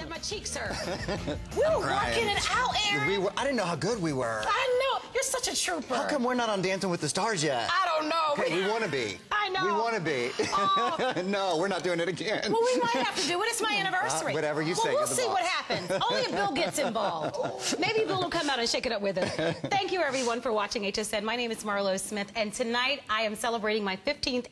That my cheeks hurt. We were working it out, Aaron. I didn't know how good we were. I know. You're such a trooper. How come we're not on Dancing with the Stars yet? I don't know. Okay, we want to be. I know. We want to be. No, we're not doing it again. Well, we might have to do it. It's my anniversary. Whatever you say. We'll see what happens. Only if Bill gets involved. Maybe Bill will come out and shake it up with us. Thank you, everyone, for watching HSN. My name is Marlo Smith, and tonight I am celebrating my 15th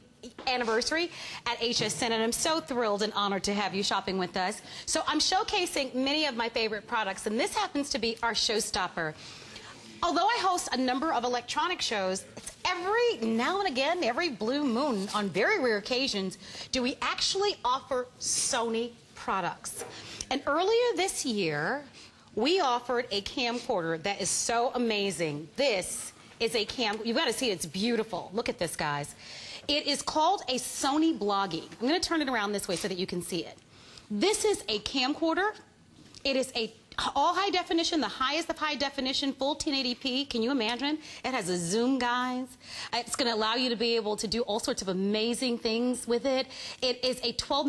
anniversary at HSN, and I'm so thrilled and honored to have you shopping with us. So I'm showcasing many of my favorite products, and this happens to be our showstopper. Although I host a number of electronic shows, it's every now and again, every blue moon, on very rare occasions, do we actually offer Sony products. And earlier this year, we offered a camcorder that is so amazing. This is a you've got to see it. It's beautiful. Look at this, guys. It is called a Sony Bloggie. I'm going to turn it around this way so that you can see it. This is a camcorder. It is a all high definition, the highest of high definition, full 1080p. Can you imagine? It has a zoom, guys. It's going to allow you to be able to do all sorts of amazing things with it. It is a 12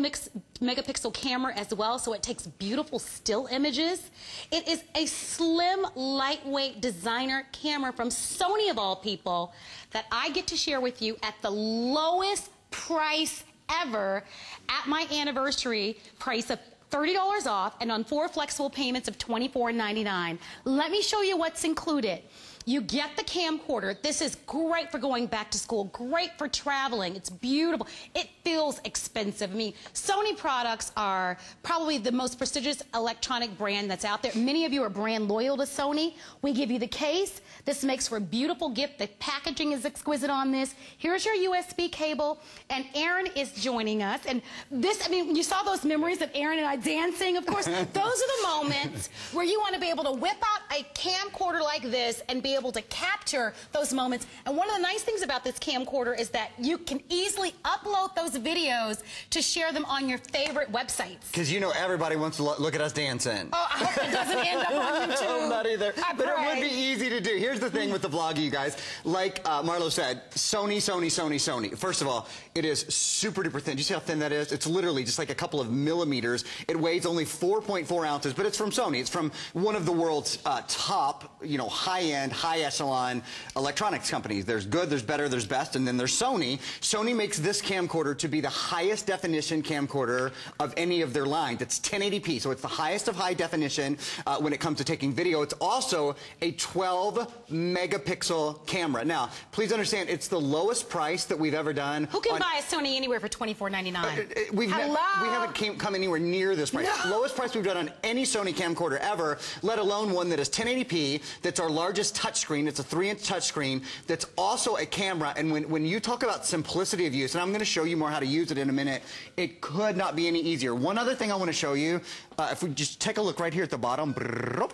megapixel camera as well, so it takes beautiful still images. It is a slim, lightweight designer camera from Sony, of all people, that I get to share with you at the lowest price ever at my anniversary price of $30 off and on 4 flexible payments of $24.99. Let me show you what's included. You get the camcorder. This is great for going back to school, great for traveling. It's beautiful. It feels expensive. I mean, Sony products are probably the most prestigious electronic brand that's out there. Many of you are brand loyal to Sony. We give you the case. This makes for a beautiful gift. The packaging is exquisite on this. Here's your USB cable, and Aaron is joining us. And this, I mean, you saw those memories of Aaron and I dancing, of course. Those are the moments where you want to be able to whip out a camcorder like this and be able to capture those moments. And one of the nice things about this camcorder is that you can easily upload those videos to share them on your favorite websites. Because you know everybody wants to look at us dancing. Oh, I hope it doesn't end up on YouTube. Not either. But it would be easy to do. Here's the thing with the Bloggie, you guys. Like Marlo said, Sony, Sony, Sony, Sony. First of all, it is super duper thin. Do you see how thin that is? It's literally just like a couple of millimeters. It weighs only 4.4 ounces, but it's from Sony. It's from one of the world's top, you know, high-end, high echelon electronics companies. There's good, there's better, there's best, and then there's Sony. Sony makes this camcorder to be the highest definition camcorder of any of their lines. It's 1080p, so it's the highest of high definition when it comes to taking video. It's also a 12 megapixel camera. Now, please understand, it's the lowest price that we've ever done. Who can buy a Sony anywhere for $24.99? We haven't come anywhere near this price. No. Lowest price we've done on any Sony camcorder ever, let alone one that is 1080p, that's our largest touchscreen. It's a 3-inch touchscreen that's also a camera. And when you talk about simplicity of use, and I'm going to show you more how to use it in a minute, it could not be any easier. One other thing I want to show you, if we just take a look right here at the bottom,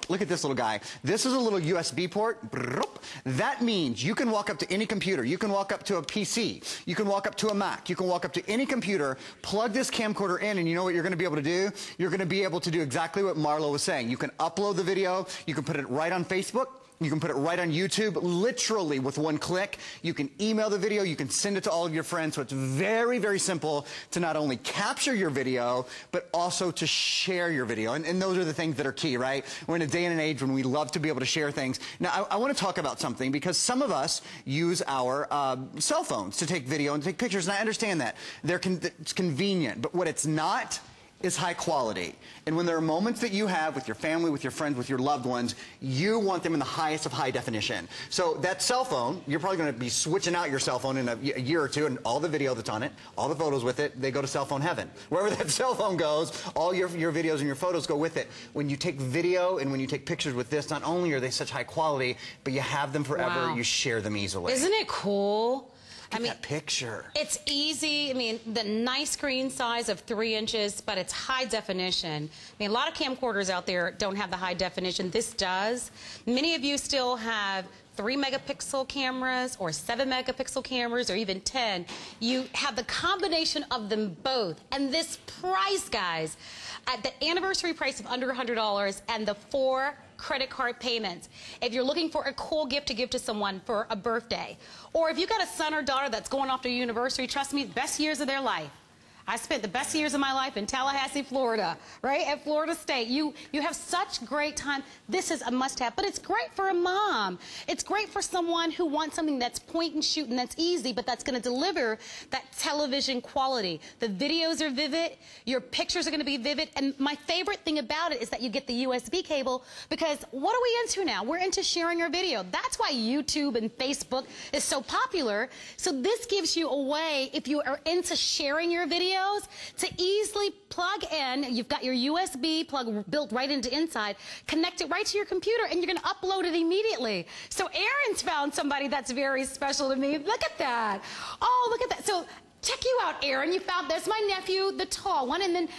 look at this little guy. This is a little USB port. That means you can walk up to any computer. You can walk up to a PC. You can walk up to a Mac. You can walk up to any computer, plug this camcorder in, and you know what you're going to be able to do? You're going to be able to do exactly what Marlo was saying. You can upload the video. You can put it right on Facebook. You can put it right on YouTube, literally with one click. You can email the video. You can send it to all of your friends. So it's very, very simple to not only capture your video, but also to share your video. And those are the things that are key, right? We're in a day and an age when we love to be able to share things. Now, I want to talk about something because some of us use our cell phones to take video and take pictures, and I understand that. It's convenient, but what it's not is high quality. And when there are moments that you have with your family, with your friends, with your loved ones, you want them in the highest of high definition. So that cell phone, you're probably going to be switching out your cell phone in a year or two, and all the video that's on it, all the photos with it, they go to cell phone heaven. Wherever that cell phone goes, all your videos and your photos go with it. When you take video and when you take pictures with this, not only are they such high quality, but you have them forever, you share them easily. Isn't it cool? Look at that picture. It's easy. I mean, the nice screen size of 3 inches, but it's high definition. I mean, a lot of camcorders out there don't have the high definition. This does. Many of you still have 3 megapixel cameras or 7 megapixel cameras or even 10. You have the combination of them both. And this price, guys, at the anniversary price of under $100 and the 4 credit card payments. If you're looking for a cool gift to give to someone for a birthday, or if you got a son or daughter that's going off to university, trust me, best years of their life. I spent the best years of my life in Tallahassee, Florida, right? At Florida State. You have such great time. This is a must-have, but it's great for a mom. It's great for someone who wants something that's point and shoot and that's easy, but that's going to deliver that television quality. The videos are vivid. Your pictures are going to be vivid. And my favorite thing about it is that you get the USB cable, because what are we into now? We're into sharing our video. That's why YouTube and Facebook is so popular. So this gives you a way, if you are into sharing your videos, to easily plug in. You've got your USB plug built right into inside, connect it right to your computer, and you're going to upload it immediately. So Aaron's found somebody that's very special to me. Look at that. Oh, look at that. So check you out, Aaron. You found this. My nephew, the tall one, and then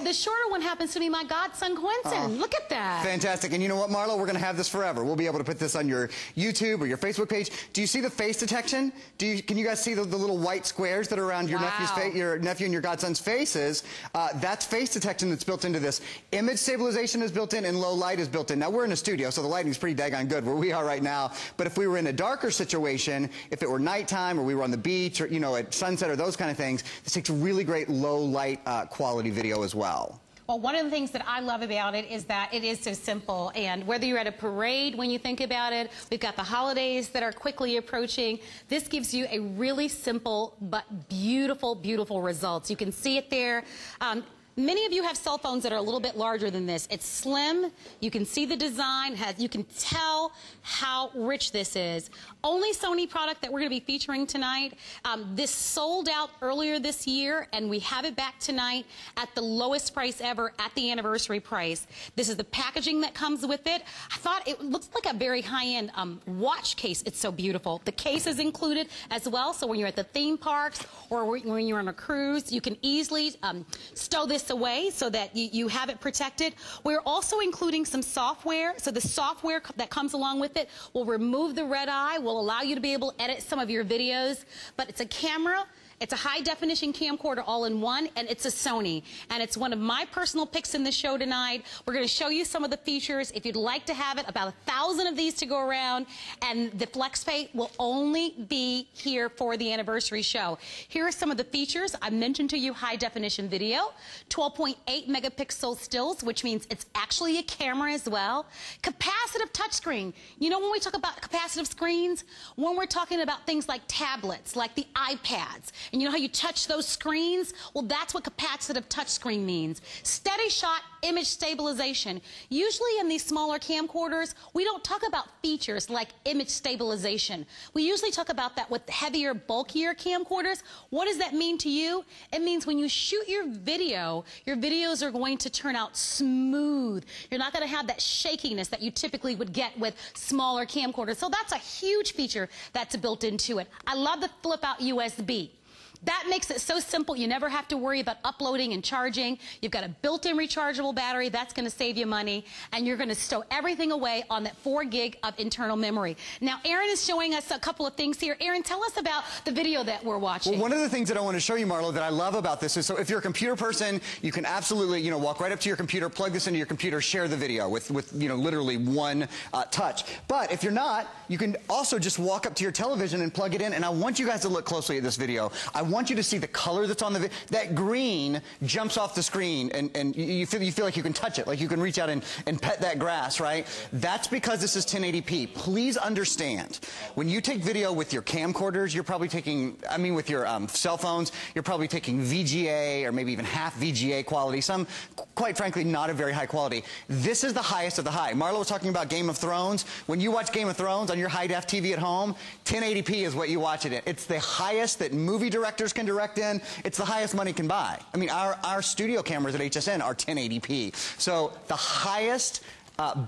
the shorter one happens to be my godson, Quentin. Look at that. Fantastic. And you know what, Marlo? We're going to have this forever. We'll be able to put this on your YouTube or your Facebook page. Do you see the face detection? Can you guys see the little white squares that are around your nephew's face, your nephew and your godson's faces? That's face detection that's built into this. Image stabilization is built in, and low light is built in. Now, we're in a studio, so the lighting's pretty daggone good where we are right now. But if we were in a darker situation, if it were nighttime or we were on the beach or, you know, at sunset or those kind of things, this takes really great low light quality video as well. Well, one of the things that I love about it is that it is so simple, and whether you're at a parade, when you think about it, we've got the holidays that are quickly approaching. This gives you a really simple but beautiful, beautiful results. You can see it there. Many of you have cell phones that are a little bit larger than this. It's slim. You can see the design. You can tell how rich this is. Only Sony product that we're going to be featuring tonight. This sold out earlier this year, and we have it back tonight at the lowest price ever, at the anniversary price. This is the packaging that comes with it. I thought it looks like a very high-end watch case. It's so beautiful. The case is included as well, so when you're at the theme parks or when you're on a cruise, you can easily stow this away so that you have it protected. We're also including some software. So the software that comes along with it will remove the red eye, will allow you to be able to edit some of your videos. But it's a camera. It's a high-definition camcorder all in one, and it's a Sony. And it's one of my personal picks in the show tonight. We're going to show you some of the features. If you'd like to have it, about 1,000 of these to go around, and the FlexPay will only be here for the anniversary show. Here are some of the features. I mentioned to you high-definition video, 12.8 megapixel stills, which means it's actually a camera as well. Capacitive touchscreen. You know, when we talk about capacitive screens, when we're talking about things like tablets, like the iPads, and you know how you touch those screens? Well, that's what capacitive touchscreen means. Steady shot image stabilization. Usually in these smaller camcorders, we don't talk about features like image stabilization. We usually talk about that with heavier, bulkier camcorders. What does that mean to you? It means when you shoot your videos are going to turn out smooth. You're not going to have that shakiness that you typically would get with smaller camcorders. So that's a huge feature that's built into it. I love the flip-out USB. That makes it so simple. You never have to worry about uploading and charging. You've got a built-in rechargeable battery. That's going to save you money. And you're going to stow everything away on that 4 gig of internal memory. Now, Aaron is showing us a couple of things here. Aaron, tell us about the video that we're watching. Well, one of the things that I want to show you, Marlo, that I love about this is, so if you're a computer person, you can absolutely, you know, walk right up to your computer, plug this into your computer, share the video with you know, literally one touch. But if you're not, you can also just walk up to your television and plug it in. And I want you guys to look closely at this video. I want you to see the color that's on the video. That green jumps off the screen, and you feel like you can touch it, like you can reach out and pet that grass, right? That's because this is 1080p. Please understand, when you take video with your camcorders, you're probably taking, I mean with your cell phones, you're probably taking VGA or maybe even half VGA quality, some, quite frankly, not a very high quality. This is the highest of the high. Marlo was talking about Game of Thrones. When you watch Game of Thrones on your high-def TV at home, 1080p is what you watch it in. It's the highest that movie directors can direct in. It's the highest money can buy. I mean, our studio cameras at HSN are 1080p. So the highest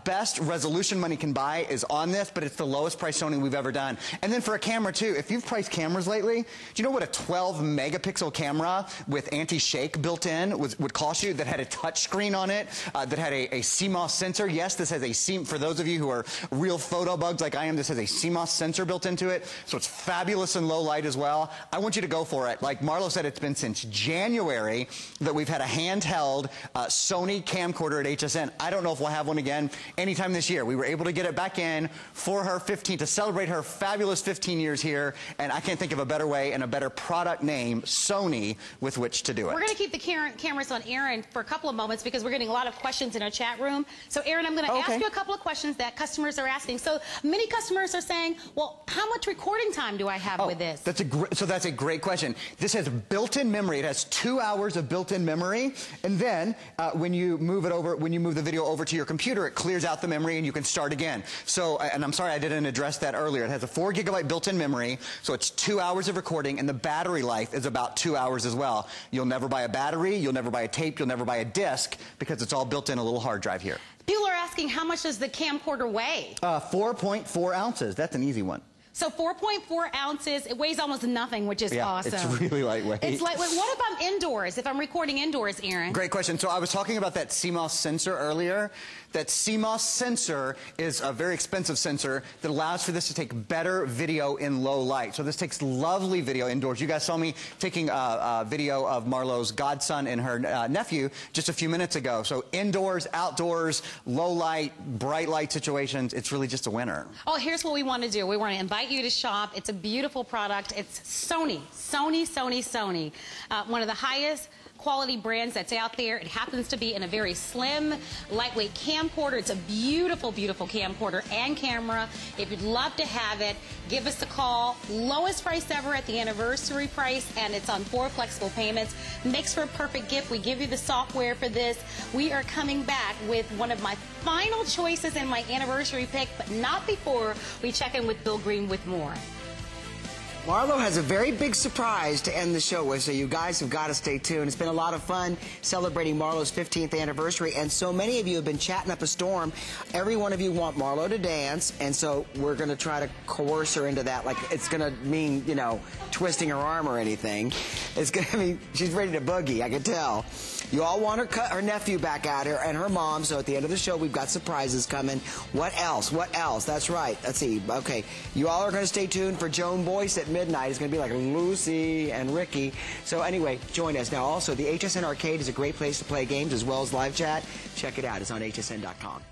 best resolution money can buy is on this, but it's the lowest price Sony we've ever done. And then for a camera too, if you've priced cameras lately, do you know what a 12 megapixel camera with anti-shake built in would cost you, that had a touch screen on it, that had a CMOS sensor? Yes, this has a for those of you who are real photo bugs like I am, this has a CMOS sensor built into it, so it's fabulous in low light as well. I want you to go for it. Like Marlo said, it's been since January that we've had a handheld Sony camcorder at HSN. I don't know if we'll have one again. in anytime this year. We were able to get it back in for her 15, to celebrate her fabulous 15 years here, and I can't think of a better way and a better product name, Sony, with which to do it. We're going to keep the cameras on Aaron for a couple of moments because we're getting a lot of questions in our chat room. So, Aaron, I'm going to ask you a couple of questions that customers are asking. So, many customers are saying, well, how much recording time do I have with this? That's a great question. This has built-in memory. It has 2 hours of built-in memory, and then when you move the video over to your computer, it clears out the memory and you can start again. So, and I'm sorry I didn't address that earlier. It has a 4 gigabyte built-in memory, so it's 2 hours of recording, and the battery life is about 2 hours as well. You'll never buy a battery, you'll never buy a tape, you'll never buy a disc, because it's all built in a little hard drive here. People are asking, how much does the camcorder weigh? 4.4 ounces. That's an easy one. So 4.4 ounces, it weighs almost nothing, which is awesome. It's really lightweight. It's lightweight. What if I'm indoors, if I'm recording indoors, Aaron? Great question. So I was talking about that CMOS sensor earlier. That CMOS sensor is a very expensive sensor that allows for this to take better video in low light. So this takes lovely video indoors. You guys saw me taking a video of Marlo's godson and her nephew just a few minutes ago. So indoors, outdoors, low light, bright light situations, it's really just a winner. Oh, here's what we want to do. We want to invite you to shop. It's a beautiful product. It's Sony. One of the highest quality brands that's out there. It happens to be in a very slim, lightweight camcorder. It's a beautiful, beautiful camcorder and camera. If you'd love to have it, give us a call. Lowest price ever at the anniversary price, and it's on 4 flexible payments. Makes for a perfect gift. We give you the software for this. We are coming back with one of my final choices in my anniversary pick, but not before we check in with Bill Green with more. Marlo has a very big surprise to end the show with, so you guys have got to stay tuned. It's been a lot of fun celebrating Marlo's 15th anniversary, and so many of you have been chatting up a storm. Every one of you want Marlo to dance, and so we're going to try to coerce her into that. Like, it's going to mean, you know, twisting her arm or anything. It's going to mean she's ready to boogie, I can tell. You all want her nephew back at her and her mom, so at the end of the show, we've got surprises coming. What else? What else? That's right. Let's see. Okay. You all are going to stay tuned for Joan Boyce at midnight. It's going to be like Lucy and Ricky. So anyway, join us. Now, also, the HSN Arcade is a great place to play games as well as live chat. Check it out. It's on hsn.com.